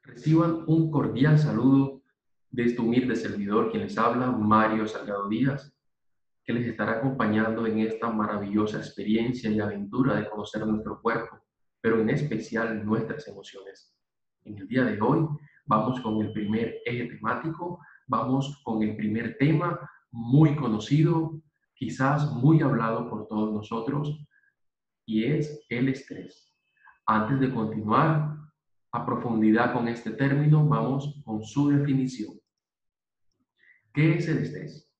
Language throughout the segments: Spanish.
Reciban un cordial saludo de este humilde servidor quien les habla, Mario Salgado Díaz, que les estará acompañando en esta maravillosa experiencia y aventura de conocer nuestro cuerpo, pero en especial nuestras emociones. En el día de hoy vamos con el primer eje temático, vamos con el primer tema muy conocido, quizás muy hablado por todos nosotros, y es el estrés. Antes de continuar a profundidad con este término, vamos con su definición. ¿Qué es el estrés?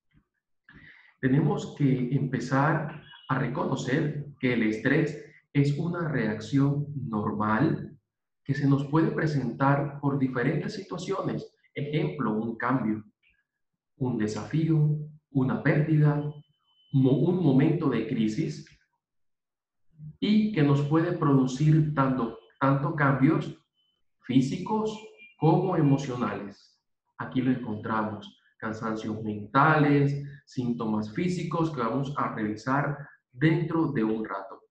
Tenemos que empezar a reconocer que el estrés es una reacción normal que se nos puede presentar por diferentes situaciones. Ejemplo, un cambio, un desafío, una pérdida, un momento de crisis, y que nos puede producir tanto cambios físicos como emocionales. Aquí lo encontramos, cansancios mentales, síntomas físicos que vamos a revisar dentro de un rato.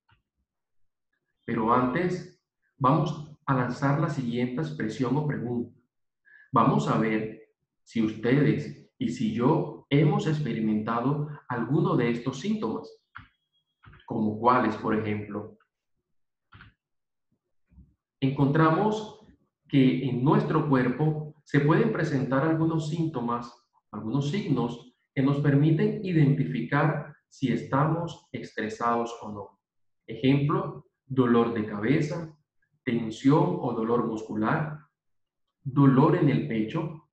Pero antes, vamos a lanzar la siguiente expresión o pregunta. Vamos a ver si ustedes y si yo hemos experimentado alguno de estos síntomas, como cuáles, por ejemplo. Encontramos que en nuestro cuerpo se pueden presentar algunos síntomas, algunos signos que nos permiten identificar si estamos estresados o no. Ejemplo, dolor de cabeza, tensión o dolor muscular, dolor en el pecho,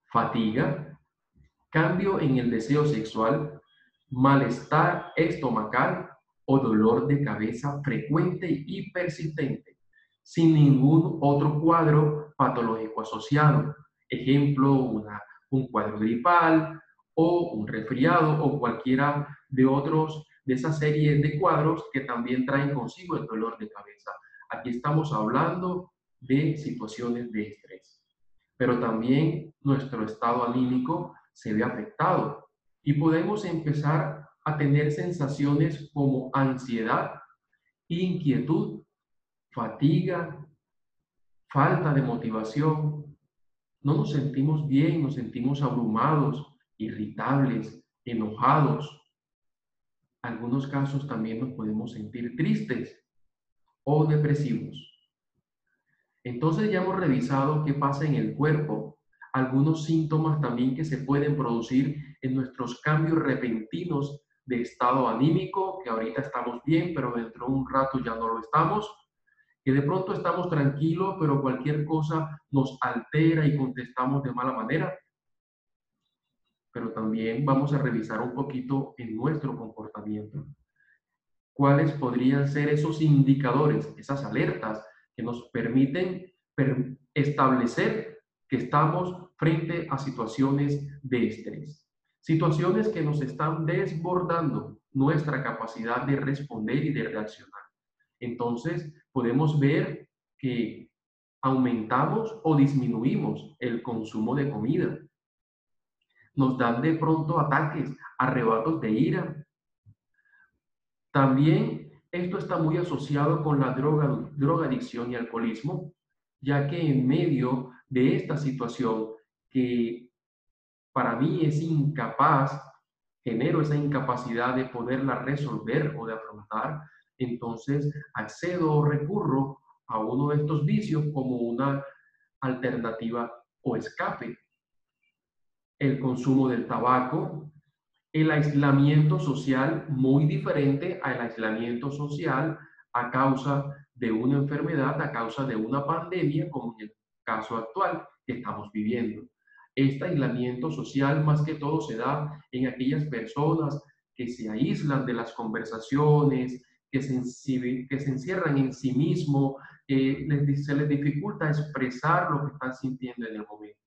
fatiga, cambio en el deseo sexual, malestar estomacal o dolor de cabeza frecuente y persistente, sin ningún otro cuadro patológico asociado. Ejemplo, un cuadro gripal o un resfriado o cualquiera de esa serie de cuadros que también traen consigo el dolor de cabeza. Aquí estamos hablando de situaciones de estrés, pero también nuestro estado anímico se ve afectado y podemos empezar a tener sensaciones como ansiedad, inquietud, fatiga, falta de motivación. No nos sentimos bien, nos sentimos abrumados, irritables, enojados. En algunos casos también nos podemos sentir tristes o depresivos. Entonces ya hemos revisado qué pasa en el cuerpo, algunos síntomas también que se pueden producir en nuestros cambios repentinos de estado anímico, que ahorita estamos bien, pero dentro de un rato ya no lo estamos, que de pronto estamos tranquilos, pero cualquier cosa nos altera y contestamos de mala manera. Pero también vamos a revisar un poquito en nuestro comportamiento. ¿Cuáles podrían ser esos indicadores, esas alertas que nos permiten establecer que estamos frente a situaciones de estrés? Situaciones que nos están desbordando nuestra capacidad de responder y de reaccionar. Entonces, podemos ver que aumentamos o disminuimos el consumo de comida. Nos dan de pronto ataques, arrebatos de ira. También esto está muy asociado con la drogadicción y alcoholismo, ya que en medio de esta situación que para mí es incapaz, genero esa incapacidad de poderla resolver o de afrontar, entonces accedo o recurro a uno de estos vicios como una alternativa o escape. El consumo del tabaco, el aislamiento social, muy diferente al aislamiento social a causa de una enfermedad, a causa de una pandemia, como en el caso actual que estamos viviendo. Este aislamiento social más que todo se da en aquellas personas que se aíslan de las conversaciones, que se encierran en sí mismo, se les dificulta expresar lo que están sintiendo en el momento.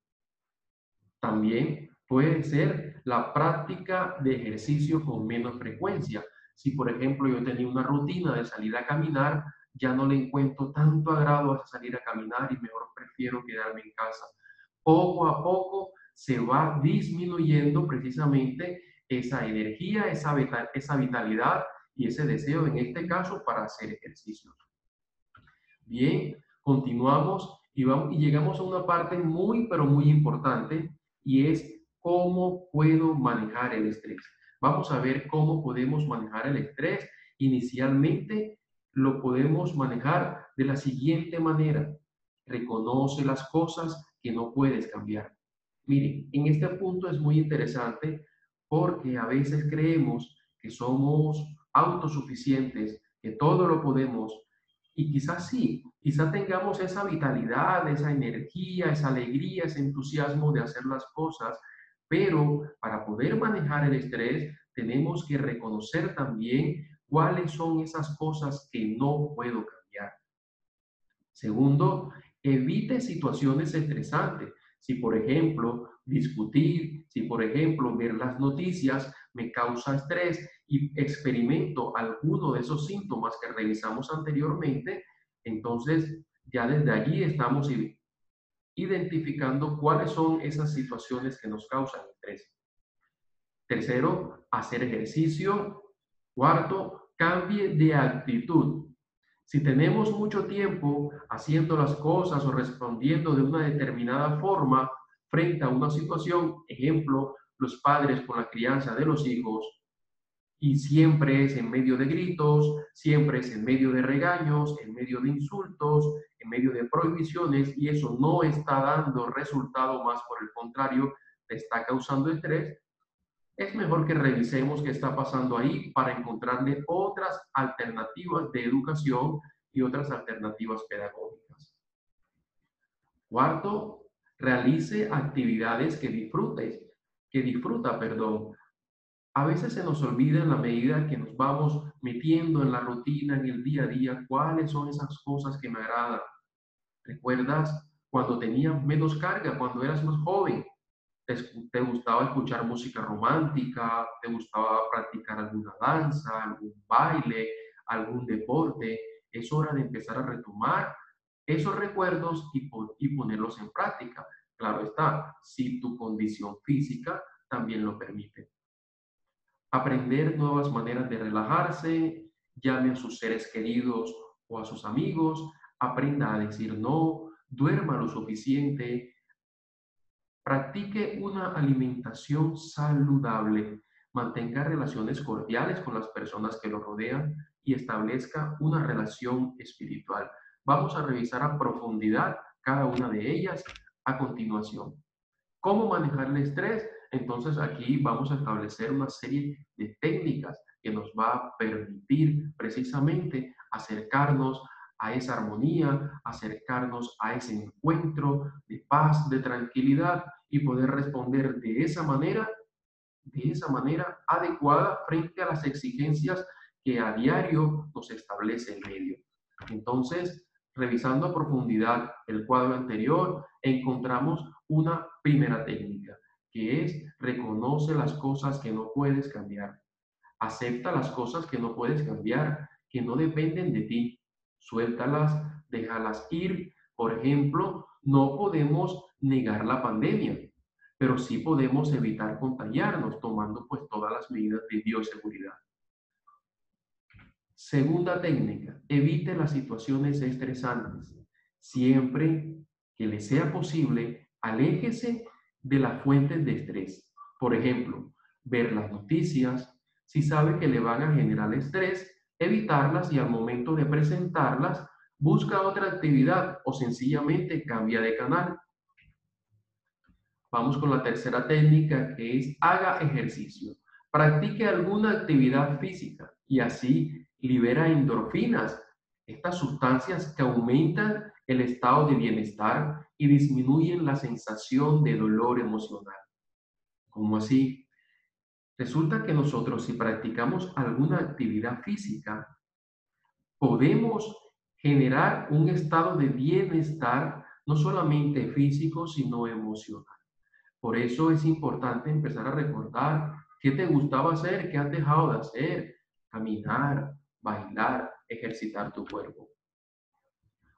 También puede ser la práctica de ejercicio con menos frecuencia. Si, por ejemplo, yo tenía una rutina de salir a caminar, ya no le encuentro tanto agrado a salir a caminar y mejor prefiero quedarme en casa. Poco a poco se va disminuyendo precisamente esa energía, esa vitalidad y ese deseo, en este caso, para hacer ejercicio. Bien, continuamos y llegamos a una parte muy, pero muy importante y es cómo puedo manejar el estrés. Vamos a ver cómo podemos manejar el estrés. Inicialmente lo podemos manejar de la siguiente manera. Reconoce las cosas que no puedes cambiar. Miren, en este punto es muy interesante porque a veces creemos que somos autosuficientes, que todo lo podemos, y quizás sí, quizás tengamos esa vitalidad, esa energía, esa alegría, ese entusiasmo de hacer las cosas, pero para poder manejar el estrés tenemos que reconocer también cuáles son esas cosas que no puedo cambiar. Segundo, evite situaciones estresantes. Si, por ejemplo, discutir, si, por ejemplo, ver las noticias me causa estrés y experimento alguno de esos síntomas que revisamos anteriormente, entonces ya desde allí estamos identificando cuáles son esas situaciones que nos causan estrés. Tercero, hacer ejercicio. Cuarto, cambie de actitud. Si tenemos mucho tiempo haciendo las cosas o respondiendo de una determinada forma frente a una situación, ejemplo, los padres con la crianza de los hijos, y siempre es en medio de gritos, siempre es en medio de regaños, en medio de insultos, en medio de prohibiciones, y eso no está dando resultado, más por el contrario, te está causando estrés, es mejor que revisemos qué está pasando ahí para encontrarle otras alternativas de educación y otras alternativas pedagógicas. Cuarto, realice actividades que disfruta, perdón. A veces se nos olvida en la medida que nos vamos metiendo en la rutina, en el día a día, cuáles son esas cosas que me agradan. ¿Recuerdas cuando tenías menos carga, cuando eras más joven? ¿Te gustaba escuchar música romántica? ¿Te gustaba practicar alguna danza, algún baile, algún deporte? Es hora de empezar a retomar esos recuerdos y ponerlos en práctica. Claro está, si tu condición física también lo permite. Aprender nuevas maneras de relajarse, llame a sus seres queridos o a sus amigos, aprenda a decir no, duerma lo suficiente, practique una alimentación saludable, mantenga relaciones cordiales con las personas que lo rodean y establezca una relación espiritual. Vamos a revisar a profundidad cada una de ellas a continuación. ¿Cómo manejar el estrés? Entonces aquí vamos a establecer una serie de técnicas que nos va a permitir precisamente acercarnos a esa armonía, acercarnos a ese encuentro de paz, de tranquilidad y poder responder de esa manera adecuada frente a las exigencias que a diario nos establece el medio. Entonces, revisando a profundidad el cuadro anterior, encontramos una primera técnica, que es reconoce las cosas que no puedes cambiar. Acepta las cosas que no puedes cambiar, que no dependen de ti. Suéltalas, déjalas ir. Por ejemplo, no podemos negar la pandemia, pero sí podemos evitar contagiarnos tomando pues todas las medidas de bioseguridad. Segunda técnica, evite las situaciones estresantes. Siempre que le sea posible, aléjese de las fuentes de estrés. Por ejemplo, ver las noticias. Si sabe que le van a generar estrés, evitarlas y al momento de presentarlas, busca otra actividad o sencillamente cambia de canal. Vamos con la tercera técnica, que es haga ejercicio. Practique alguna actividad física y así libera endorfinas, estas sustancias que aumentan el estado de bienestar y disminuyen la sensación de dolor emocional. ¿Cómo así? Resulta que nosotros, si practicamos alguna actividad física, podemos generar un estado de bienestar no solamente físico, sino emocional. Por eso es importante empezar a recordar qué te gustaba hacer, qué has dejado de hacer, caminar, bailar, ejercitar tu cuerpo.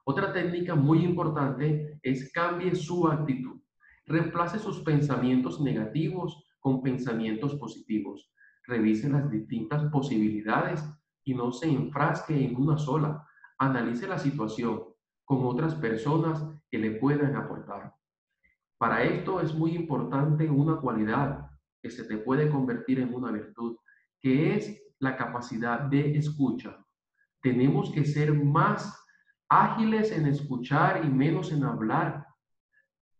Otra técnica muy importante es cambie su actitud. Reemplace sus pensamientos negativos con pensamientos positivos. Revise las distintas posibilidades y no se enfrasque en una sola. Analice la situación. con otras personas que le puedan aportar. Para esto es muy importante una cualidad que se te puede convertir en una virtud, que es la capacidad de escucha. Tenemos que ser más ágiles en escuchar y menos en hablar.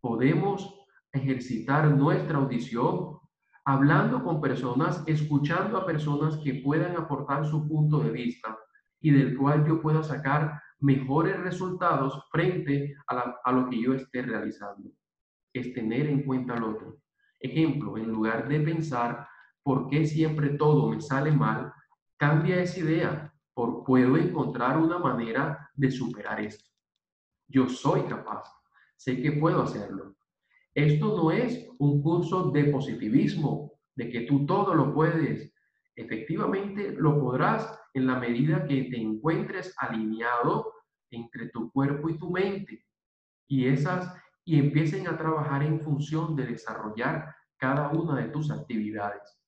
Podemos ejercitar nuestra audición hablando con personas, escuchando a personas que puedan aportar su punto de vista y del cual yo pueda sacar mejores resultados frente a lo que yo esté realizando. Es tener en cuenta al otro. Ejemplo, en lugar de pensar por qué siempre todo me sale mal, cambia esa idea. Puedo encontrar una manera de superar esto. Yo soy capaz. Sé que puedo hacerlo. Esto no es un curso de positivismo, de que tú todo lo puedes. Efectivamente, lo podrás en la medida que te encuentres alineado entre tu cuerpo y tu mente y y empiecen a trabajar en función de desarrollar cada una de tus actividades.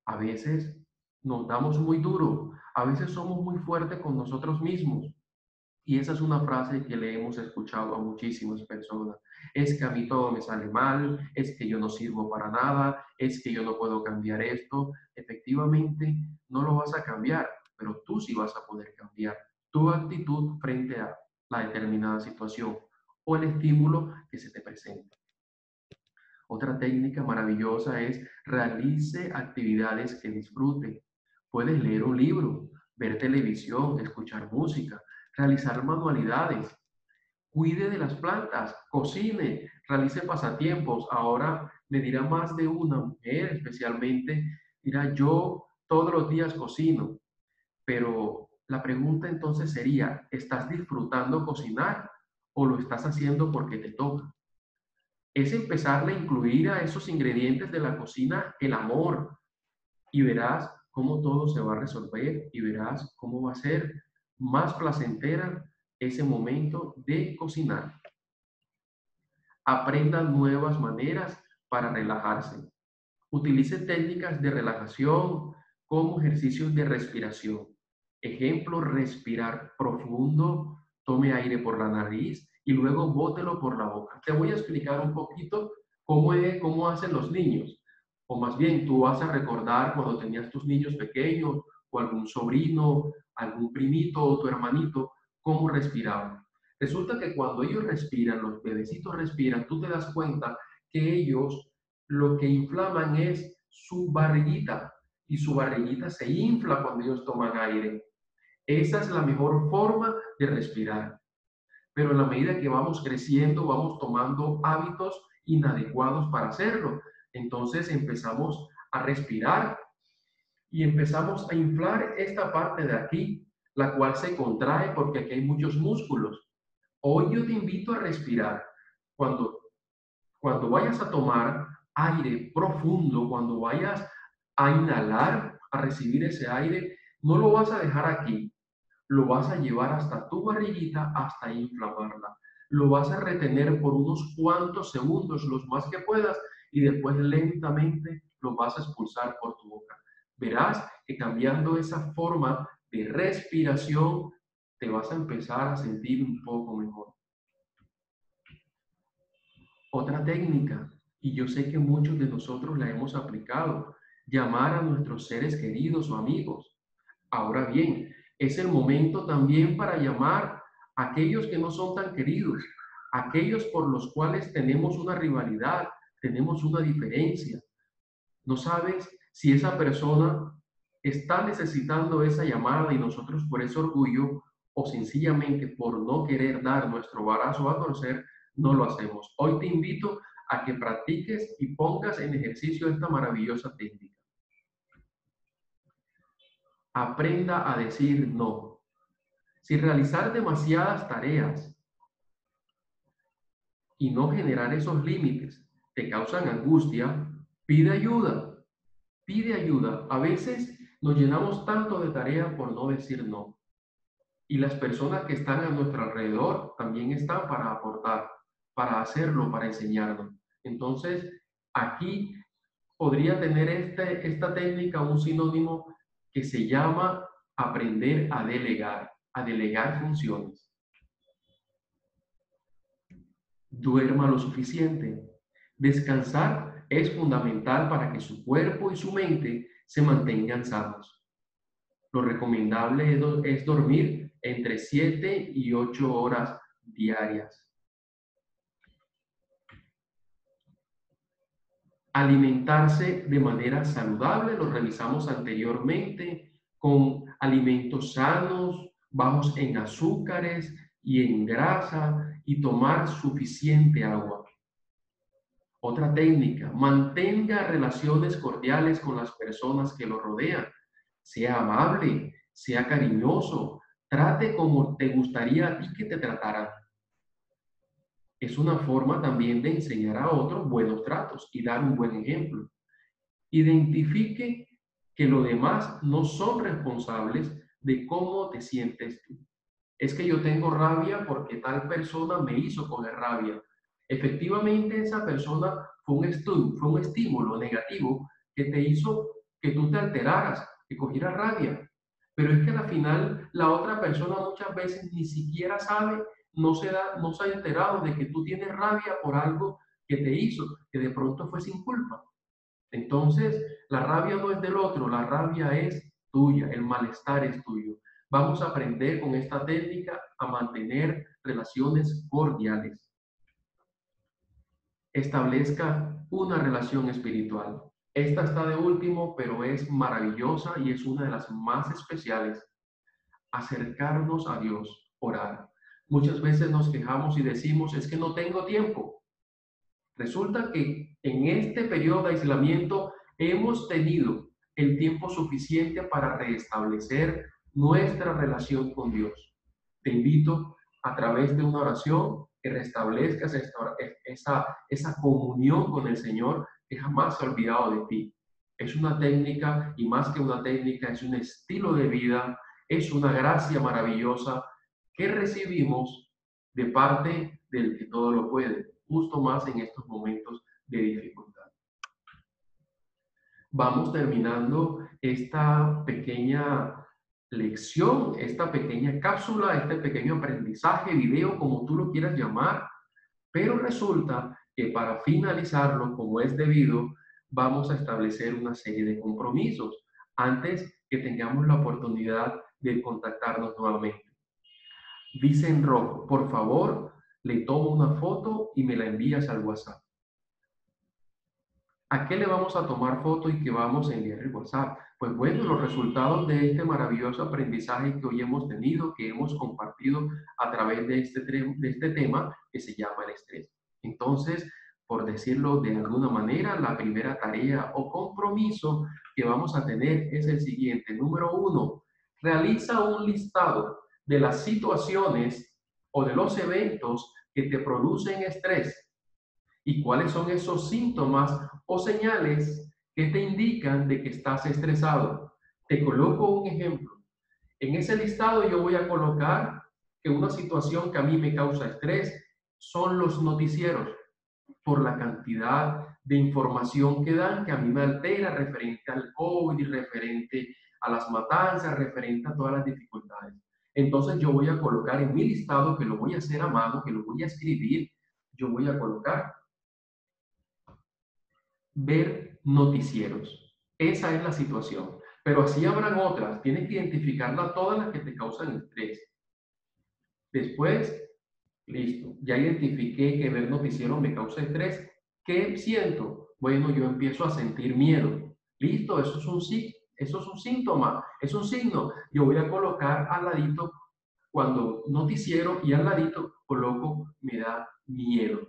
A veces nos damos muy duro, a veces somos muy fuertes con nosotros mismos. Y esa es una frase que le hemos escuchado a muchísimas personas. Es que a mí todo me sale mal, es que yo no sirvo para nada, es que yo no puedo cambiar esto. Efectivamente, no lo vas a cambiar, pero tú sí vas a poder cambiar tu actitud frente a la determinada situación o el estímulo que se te presenta. Otra técnica maravillosa es realice actividades que disfrute. Puedes leer un libro, ver televisión, escuchar música, realizar manualidades, cuide de las plantas, cocine, realice pasatiempos. Ahora me dirá más de una mujer especialmente, dirá yo todos los días cocino, pero la pregunta entonces sería, ¿estás disfrutando cocinar o lo estás haciendo porque te toca? Es empezar a incluir a esos ingredientes de la cocina el amor y verás cómo todo se va a resolver y verás cómo va a ser más placentera ese momento de cocinar. Aprenda nuevas maneras para relajarse. Utilice técnicas de relajación como ejercicios de respiración. Ejemplo, respirar profundo, tome aire por la nariz y luego bótelo por la boca. Te voy a explicar un poquito cómo hacen los niños. O más bien, tú vas a recordar cuando tenías tus niños pequeños o algún sobrino, algún primito o tu hermanito, cómo respiraban. Resulta que cuando ellos respiran, los bebecitos respiran, tú te das cuenta que ellos lo que inflaman es su barriguita y su barriguita se infla cuando ellos toman aire. Esa es la mejor forma de respirar. Pero en la medida que vamos creciendo, vamos tomando hábitos inadecuados para hacerlo. Entonces empezamos a respirar y empezamos a inflar esta parte de aquí, la cual se contrae porque aquí hay muchos músculos. Hoy yo te invito a respirar. Cuando, cuando vayas a tomar aire profundo, cuando vayas a inhalar, a recibir ese aire, no lo vas a dejar aquí, lo vas a llevar hasta tu barriguita hasta inflamarla. Lo vas a retener por unos cuantos segundos, los más que puedas, y después lentamente lo vas a expulsar por tu boca. Verás que cambiando esa forma de respiración, te vas a empezar a sentir un poco mejor. Otra técnica, y yo sé que muchos de nosotros la hemos aplicado, llamar a nuestros seres queridos o amigos. Ahora bien, es el momento también para llamar a aquellos que no son tan queridos, aquellos por los cuales tenemos una rivalidad, tenemos una diferencia. No sabes si esa persona está necesitando esa llamada y nosotros por ese orgullo o sencillamente por no querer dar nuestro brazo a torcer, no lo hacemos. Hoy te invito a que practiques y pongas en ejercicio esta maravillosa técnica. Aprenda a decir no. Si realizar demasiadas tareas y no generar esos límites te causan angustia, pide ayuda. Pide ayuda. A veces nos llenamos tanto de tareas por no decir no. Y las personas que están a nuestro alrededor también están para aportar, para hacerlo, para enseñarnos. Entonces, aquí podría tener esta técnica un sinónimo que se llama aprender a delegar funciones. duerma lo suficiente. Descansar es fundamental para que su cuerpo y su mente se mantengan sanos. Lo recomendable es dormir entre 7 y 8 horas diarias. Alimentarse de manera saludable, lo revisamos anteriormente, con alimentos sanos, bajos en azúcares y en grasa, y tomar suficiente agua. Otra técnica, mantenga relaciones cordiales con las personas que lo rodean. Sea amable, sea cariñoso, trate como te gustaría a ti que te trataran. Es una forma también de enseñar a otros buenos tratos y dar un buen ejemplo. Identifique que los demás no son responsables de cómo te sientes tú. Es que yo tengo rabia porque tal persona me hizo coger rabia. Efectivamente, esa persona fue un estímulo negativo que te hizo que tú te alteraras, que cogieras rabia. Pero es que al final la otra persona muchas veces ni siquiera sabe, no se ha enterado de que tú tienes rabia por algo que te hizo, que de pronto fue sin culpa. Entonces, la rabia no es del otro, la rabia es tuya, el malestar es tuyo. Vamos a aprender con esta técnica a mantener relaciones cordiales. Establezca una relación espiritual. Esta está de último, pero es maravillosa y es una de las más especiales. Acercarnos a Dios, orar. Muchas veces nos quejamos y decimos, es que no tengo tiempo. Resulta que en este periodo de aislamiento hemos tenido el tiempo suficiente para restablecer nuestra relación con Dios. Te invito a través de una oración que restablezcas esa comunión con el Señor que jamás se ha olvidado de ti. Es una técnica y más que una técnica, es un estilo de vida, es una gracia maravillosa que recibimos de parte del que todo lo puede, justo más en estos momentos de dificultad. Vamos terminando esta pequeña lección, esta pequeña cápsula, este pequeño aprendizaje, video, como tú lo quieras llamar, pero resulta que para finalizarlo, como es debido, vamos a establecer una serie de compromisos antes que tengamos la oportunidad de contactarnos nuevamente. Dice en rojo, por favor, le tomo una foto y me la envías al WhatsApp. ¿A qué le vamos a tomar foto y qué vamos a enviar el WhatsApp? Pues bueno, los resultados de este maravilloso aprendizaje que hoy hemos tenido, que hemos compartido a través de este tema que se llama el estrés. Entonces, por decirlo de alguna manera, la primera tarea o compromiso que vamos a tener es el siguiente. Número 1, realiza un listado de las situaciones o de los eventos que te producen estrés. ¿Y cuáles son esos síntomas o señales que te indican de que estás estresado? Te coloco un ejemplo. En ese listado yo voy a colocar que una situación que a mí me causa estrés son los noticieros, por la cantidad de información que dan, que a mí me altera referente al COVID, referente a las matanzas, referente a todas las dificultades. Entonces yo voy a colocar en mi listado, que lo voy a hacer a mano, que lo voy a escribir, yo voy a colocar ver noticieros. Esa es la situación. Pero así habrán otras. Tienes que identificarlas todas las que te causan estrés. Después, listo. Ya identifiqué que ver noticieros me causa estrés. ¿Qué siento? Bueno, yo empiezo a sentir miedo. Listo, eso es un síntoma, es un signo. Yo voy a colocar al ladito cuando noticiero y al ladito coloco me da miedo.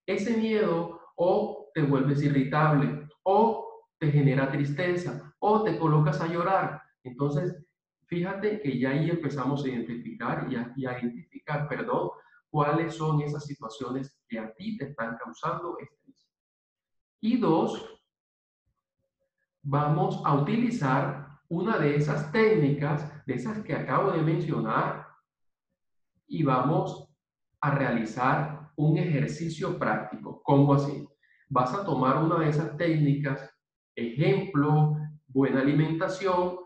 Ese miedo o te vuelves irritable, o te genera tristeza, o te colocas a llorar. Entonces, fíjate que ya ahí empezamos a identificar cuáles son esas situaciones que a ti te están causando estrés. Y 2, vamos a utilizar una de esas técnicas, de esas que acabo de mencionar, y vamos a realizar un ejercicio práctico. ¿Cómo así? Vas a tomar una de esas técnicas, ejemplo, buena alimentación,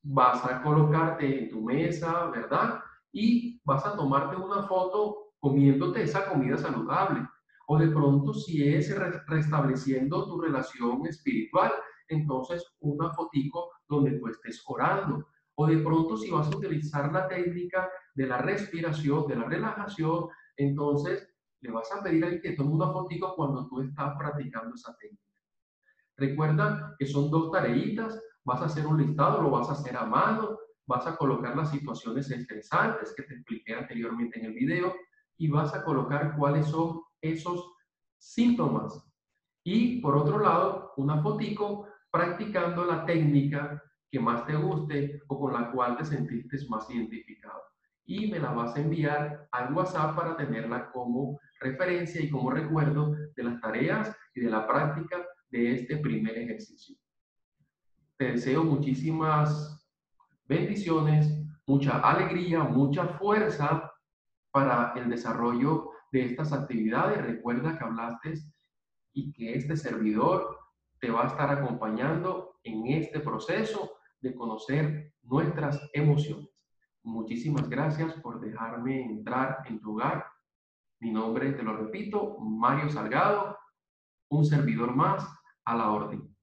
vas a colocarte en tu mesa, ¿verdad? Y vas a tomarte una foto comiéndote esa comida saludable. O de pronto si es restableciendo tu relación espiritual, entonces una fotico donde tú estés orando. O de pronto si vas a utilizar la técnica de la respiración, de la relajación, entonces le vas a pedir a él que tome una fotico cuando tú estás practicando esa técnica. Recuerda que son dos tareitas, vas a hacer un listado, lo vas a hacer a mano, vas a colocar las situaciones estresantes que te expliqué anteriormente en el video y vas a colocar cuáles son esos síntomas. Y por otro lado, una fotico practicando la técnica que más te guste o con la cual te sentiste más identificado. Y me la vas a enviar al WhatsApp para tenerla como referencia y como recuerdo de las tareas y de la práctica de este primer ejercicio. Te deseo muchísimas bendiciones, mucha alegría, mucha fuerza para el desarrollo de estas actividades. Recuerda que hablaste y que este servidor te va a estar acompañando en este proceso de conocer nuestras emociones. Muchísimas gracias por dejarme entrar en tu hogar. Mi nombre, te lo repito, Mario Salgado, un servidor más a la orden.